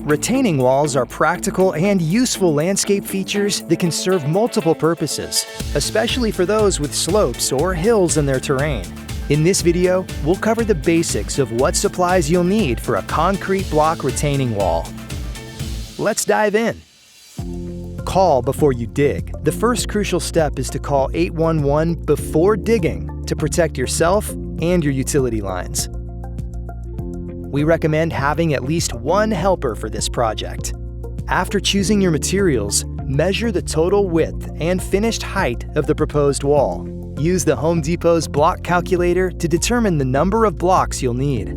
Retaining walls are practical and useful landscape features that can serve multiple purposes, especially for those with slopes or hills in their terrain. In this video, we'll cover the basics of what supplies you'll need for a concrete block retaining wall. Let's dive in. Call before you dig. The first crucial step is to call 811 before digging to protect yourself and your utility lines. We recommend having at least one helper for this project. After choosing your materials, measure the total width and finished height of the proposed wall. Use the Home Depot's block calculator to determine the number of blocks you'll need.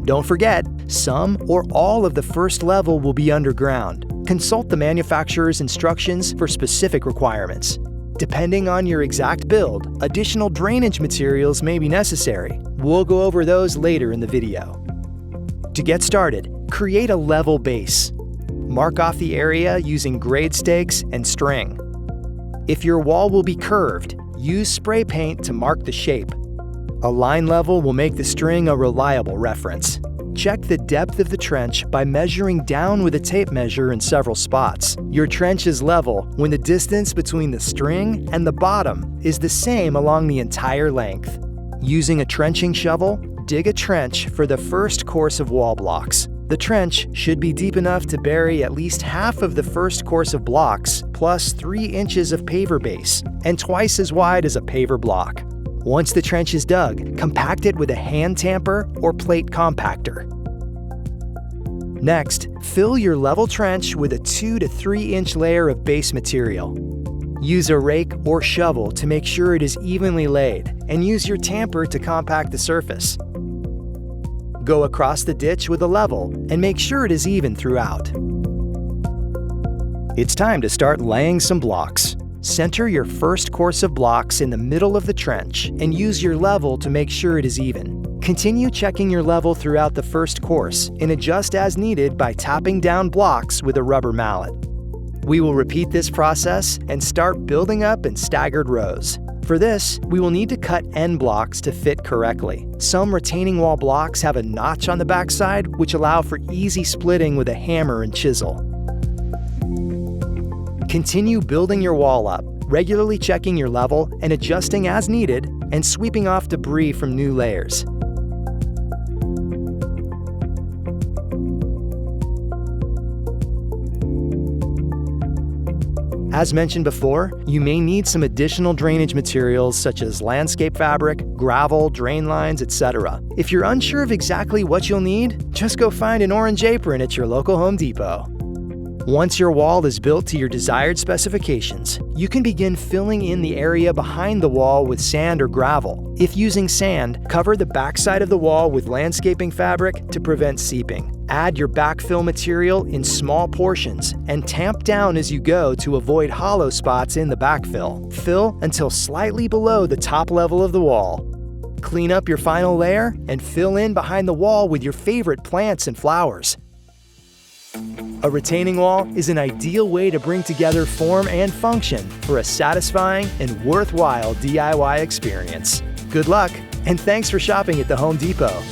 Don't forget, some or all of the first level will be underground. Consult the manufacturer's instructions for specific requirements. Depending on your exact build, additional drainage materials may be necessary. We'll go over those later in the video. To get started, create a level base. Mark off the area using grade stakes and string. If your wall will be curved, use spray paint to mark the shape. A line level will make the string a reliable reference. Check the depth of the trench by measuring down with a tape measure in several spots. Your trench is level when the distance between the string and the bottom is the same along the entire length. Using a trenching shovel, dig a trench for the first course of wall blocks. The trench should be deep enough to bury at least half of the first course of blocks, plus 3 inches of paver base, and twice as wide as a paver block. Once the trench is dug, compact it with a hand tamper or plate compactor. Next, fill your level trench with a 2 to 3 inch layer of base material. Use a rake or shovel to make sure it is evenly laid, and use your tamper to compact the surface. Go across the ditch with a level and make sure it is even throughout. It's time to start laying some blocks. Center your first course of blocks in the middle of the trench and use your level to make sure it is even. Continue checking your level throughout the first course and adjust as needed by tapping down blocks with a rubber mallet. We will repeat this process and start building up in staggered rows. For this, we will need to cut end blocks to fit correctly. Some retaining wall blocks have a notch on the backside, which allow for easy splitting with a hammer and chisel. Continue building your wall up, regularly checking your level and adjusting as needed, and sweeping off debris from new layers. As mentioned before, you may need some additional drainage materials such as landscape fabric, gravel, drain lines, etc. If you're unsure of exactly what you'll need, just go find an orange apron at your local Home Depot. Once your wall is built to your desired specifications, you can begin filling in the area behind the wall with sand or gravel. If using sand, cover the backside of the wall with landscaping fabric to prevent seeping. Add your backfill material in small portions and tamp down as you go to avoid hollow spots in the backfill. Fill until slightly below the top level of the wall. Clean up your final layer and fill in behind the wall with your favorite plants and flowers. A retaining wall is an ideal way to bring together form and function for a satisfying and worthwhile DIY experience. Good luck, and thanks for shopping at the Home Depot.